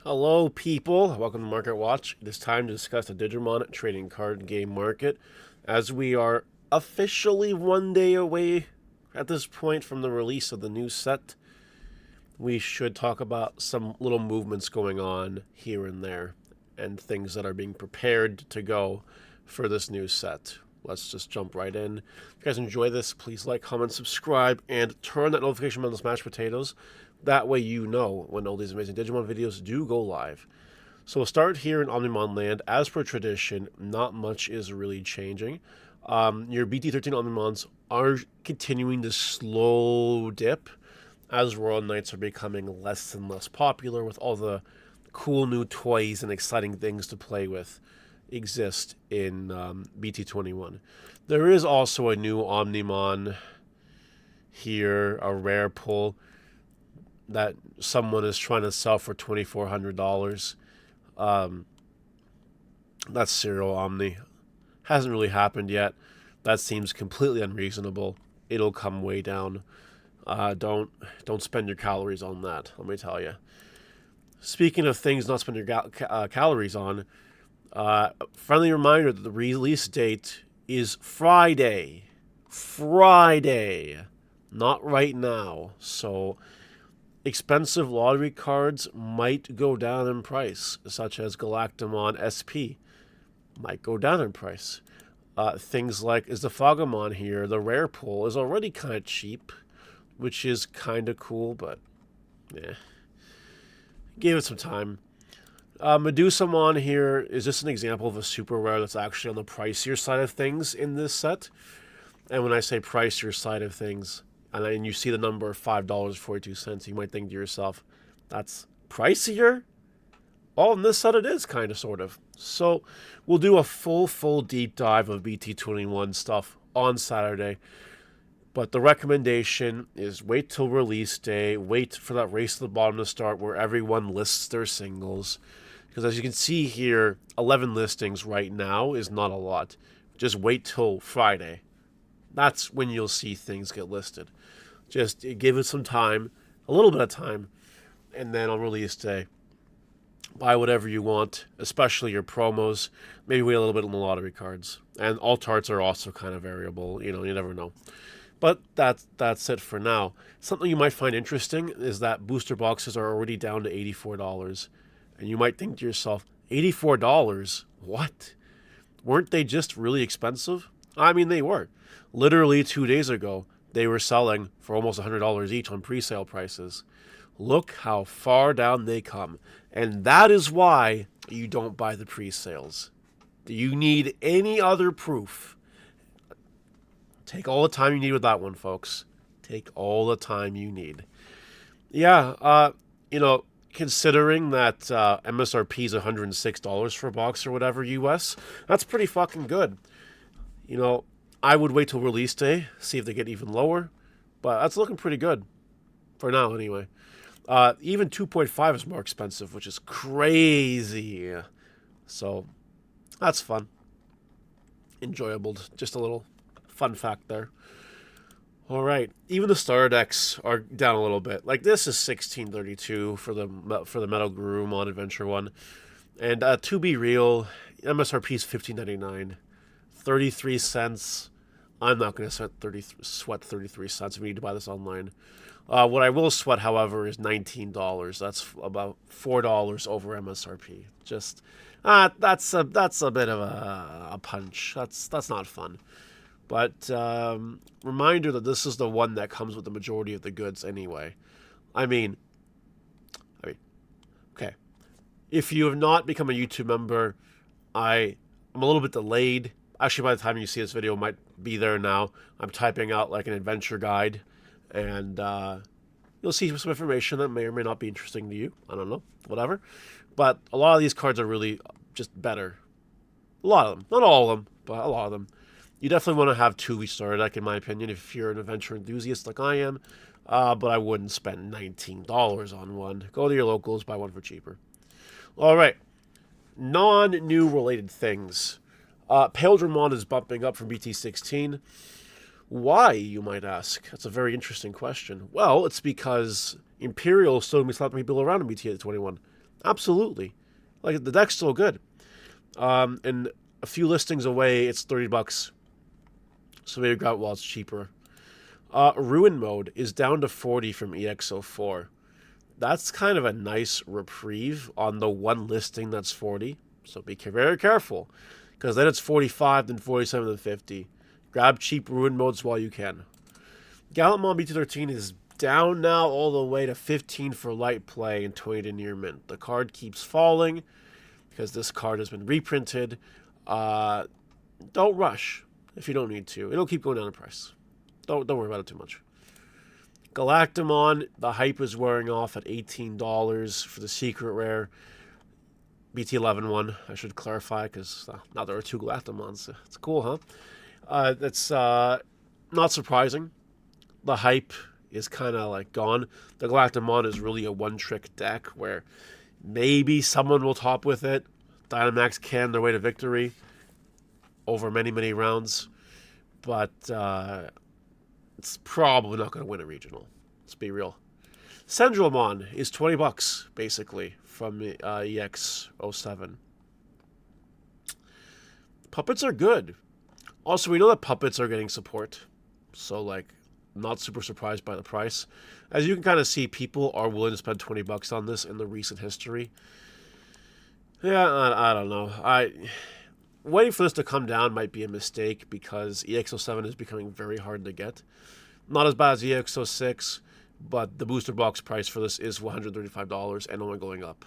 Hello, people. Welcome to Market Watch. It is time to discuss the Digimon trading card game market, as we are officially one day away at this point from the release of the new set. We should talk about some little movements going on here and there, and things that are being prepared to go for this new set. Let's just jump right in. If you guys enjoy this, please like, comment, subscribe, and turn that notification bell on Smash Potatoes. That way you know when all these amazing Digimon videos do go live. So we'll start here in Omnimon Land. As per tradition, not much is really changing. Your BT13 Omnimons are continuing to slow dip as Royal Knights are becoming less and less popular with all the cool new toys and exciting things to play with exist in BT21. There is also a new Omnimon here, a rare pull that someone is trying to sell for $2,400. That's Serial Omni. Hasn't really happened yet. That seems completely unreasonable. It'll come way down. Don't spend your calories on that, let me tell you. Speaking of things not spend your calories on, friendly reminder that the release date is Friday. Friday. Not right now. So expensive lottery cards might go down in price, such as Galactamon SP might go down in price. Things like Izafagamon here, the rare pull, is already kind of cheap, which is kind of cool, but yeah. Give it some time. Medusamon here is just an example of a super rare that's actually on the pricier side of things in this set. And when I say pricier side of things, and you see the number $5.42, you might think to yourself, that's pricier? Oh, in this set it is, kind of, sort of. So we'll do a full deep dive of BT21 stuff on Saturday. But the recommendation is wait till release day, wait for that race to the bottom to start where everyone lists their singles. Because as you can see here, 11 listings right now is not a lot. Just wait till Friday. That's when you'll see things get listed. Just give it some time, a little bit of time, and then on release day, buy whatever you want, especially your promos. Maybe wait a little bit on the lottery cards. And alt arts are also kind of variable. You never know. But that's it for now. Something you might find interesting is that booster boxes are already down to $84. And you might think to yourself, $84? What? Weren't they just really expensive? I mean, they were. Literally 2 days ago, they were selling for almost $100 each on pre-sale prices. Look how far down they come. And that is why you don't buy the pre-sales. Do you need any other proof? Take all the time you need with that one, folks. Take all the time you need. Yeah, considering that MSRP is $106 for a box or whatever US, that's pretty fucking good. I would wait till release day, see if they get even lower, but that's looking pretty good for now anyway. Even 2.5 is more expensive, which is crazy. So that's fun. Enjoyable. Just a little fun fact there. All right, even the starter decks are down a little bit. Like this is $16.32 for the Metal Garurumon Adventure 1. And to be real, MSRP is $15.99. 33 cents. I'm not going to sweat 33 cents if you need to buy this online. What I will sweat, however, is $19. That's about $4 over MSRP. Just that's a bit of a punch. That's not fun. But reminder that this is the one that comes with the majority of the goods anyway. I mean, okay. If you have not become a YouTube member, I'm a little bit delayed. Actually, by the time you see this video, it might be there now. I'm typing out like an adventure guide, and you'll see some information that may or may not be interesting to you. I don't know, whatever. But a lot of these cards are really just better. A lot of them. Not all of them, but a lot of them. You definitely want to have two each starter deck, in my opinion, if you're an adventure enthusiast like I am. But I wouldn't spend $19 on one. Go to your locals, buy one for cheaper. All right. Non-new related things. Paildramon is bumping up from BT16. Why, you might ask? That's a very interesting question. Well, it's because Imperial is still going to be slapping people around in BT21. Absolutely. Like, the deck's still good. And a few listings away, it's $30. So maybe grab it while it's cheaper. Ruin mode is down to 40 from EX04. That's kind of a nice reprieve on the one listing that's 40. So be very careful, because then it's 45, then 47, then 50. Grab cheap ruin modes while you can. Gallantmon BT13 is down now all the way to 15 for light play and 20 to near mint. The card keeps falling because this card has been reprinted. Don't rush if you don't need to. It'll keep going down in price. Don't worry about it too much. Galactamon, the hype is wearing off at $18 for the secret rare. BT11 one, I should clarify, because now there are two Galactamons. It's cool, huh? That's not surprising. The hype is kind of like gone. The Galactamon is really a one-trick deck where maybe someone will top with it. Dynamax can their way to victory over many, many rounds. But it's probably not going to win a regional. Let's be real. Sendromon is $20, basically, from EX07. Puppets are good. Also, we know that puppets are getting support. So, like, not super surprised by the price. As you can kind of see, people are willing to spend $20 on this in the recent history. Yeah, I don't know. Waiting for this to come down might be a mistake because EX07 is becoming very hard to get. Not as bad as EX06, but the booster box price for this is $135 and only going up.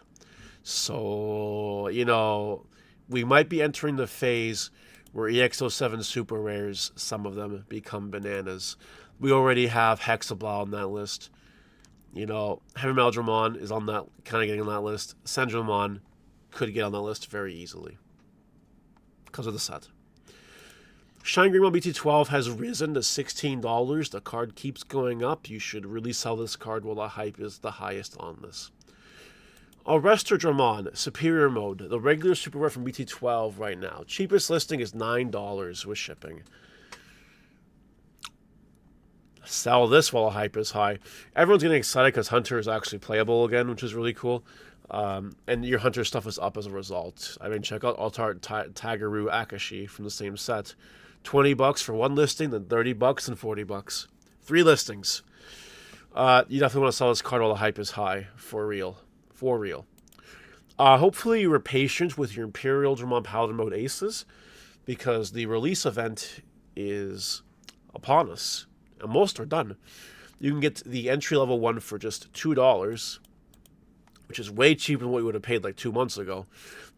So, we might be entering the phase where EX07 super rares, some of them, become bananas. We already have Hexablow on that list. Heavy Meldramon is on that, kind of getting on that list. Sendromon could get on that list very easily because of the set. Shine Greenmon BT12 has risen to $16. The card keeps going up. You should really sell this card while the hype is the highest on this. Arresterdramon, Superior Mode. The regular super rare from BT12 right now. Cheapest listing is $9 with shipping. Sell this while the hype is high. Everyone's getting excited because Hunter is actually playable again, which is really cool. And your Hunter stuff is up as a result. I mean, check out Altar Tagaru Akashi from the same set. $20 for one listing, then $30 and $40. 3 listings. You definitely want to sell this card while the hype is high. For real. For real. Hopefully you were patient with your Imperial Dramon Paladin Mode Aces, because the release event is upon us. And most are done. You can get the entry-level one for just $2, which is way cheaper than what you would have paid like 2 months ago.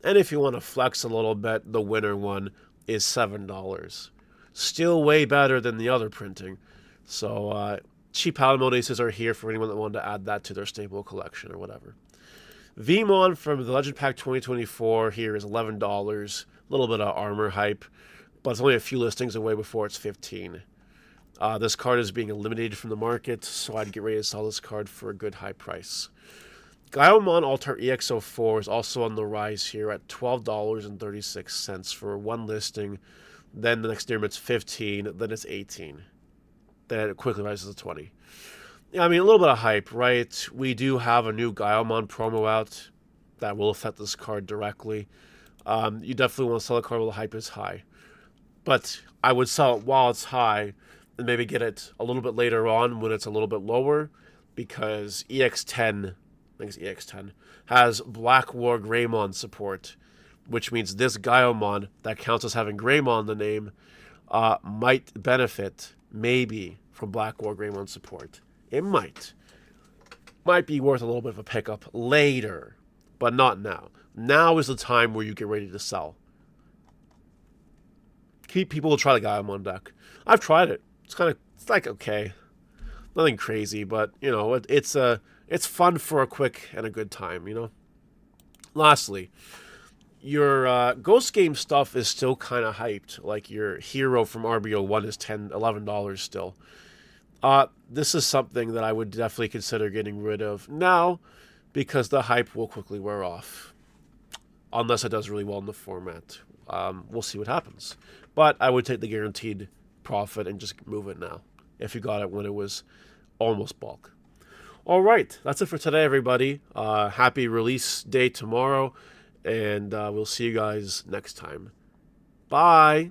And if you want to flex a little bit, the winner one is $7. Still way better than the other printing. So cheap Paladin Mode Aces are here for anyone that wanted to add that to their staple collection or whatever. Vmon from the Legend Pack 2024 here is $11. A little bit of armor hype, but it's only a few listings away before it's $15. This card is being eliminated from the market, so I'd get ready to sell this card for a good high price. Gaiomon Altar EX04 is also on the rise here at $12.36 for one listing. Then the next year it's $15, then it's $18. Then it quickly rises to $20. Yeah, I mean, a little bit of hype, right? We do have a new Gaiomon promo out that will affect this card directly. You definitely want to sell a card while the hype is high. But I would sell it while it's high and maybe get it a little bit later on when it's a little bit lower, because EX10, I think it's EX10, has Black War Greymon support, which means this Gaiomon that counts as having Greymon in the name might benefit, maybe, from Black War Greymon support. It might. Might be worth a little bit of a pickup later, but not now. Now is the time where you get ready to sell. People will try the Gaiomon deck. I've tried it. It's like okay. Nothing crazy, but, it's fun for a quick and a good time, Lastly, your Ghost Game stuff is still kind of hyped. Like your hero from RBO1 is $11 still. This is something that I would definitely consider getting rid of now, because the hype will quickly wear off. Unless it does really well in the format. We'll see what happens. But I would take the guaranteed profit and just move it now, if you got it when it was almost bulk. All right, that's it for today, everybody. Happy release day tomorrow, and we'll see you guys next time. Bye.